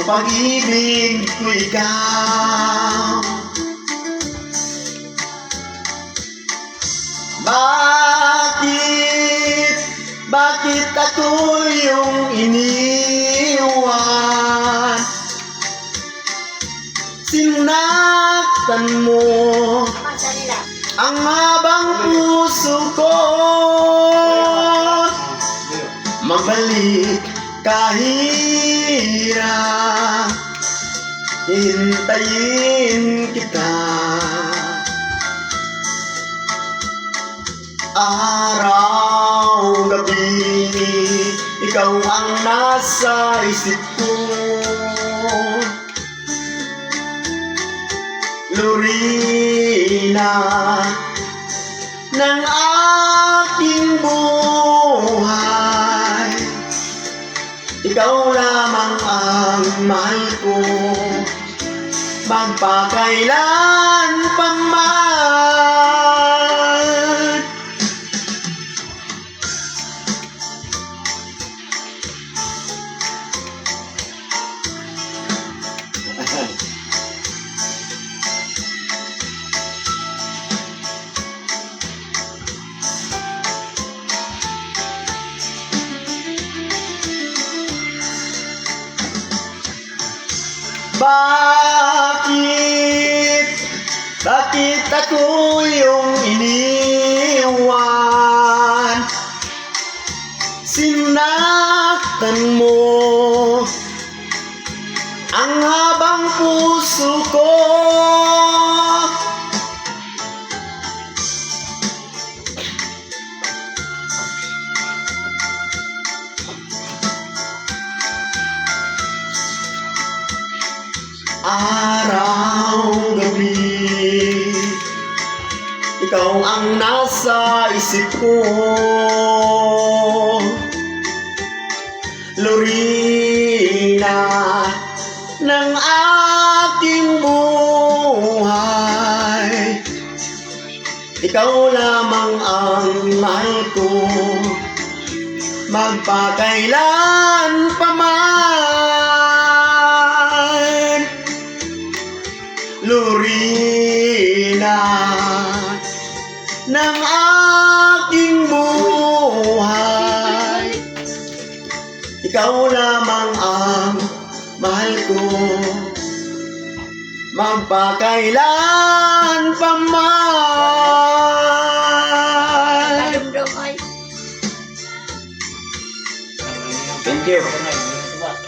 pag-ibig ko ikaw. Bakit ako yung iniwan? Sinaktan mo ang habang puso ko. Mabalik kahirap, hintayin kita. Araw, gabi, ikaw ang nasa isip ko. Lorina ng aking buhay, ikaw lamang ang mahal ko, magpakailan pa man. Bakit ako yung iniwan? Sinaktan mo ang habang puso ko. Araw, gabi, ikaw ang nasa isip ko. Lorina ng aking buhay, ikaw lamang ang mahal ko, magpakailan pa man. Lorina ng aking buhay, ikaw lamang ang mahal ko, magpakailan pa man. Thank you.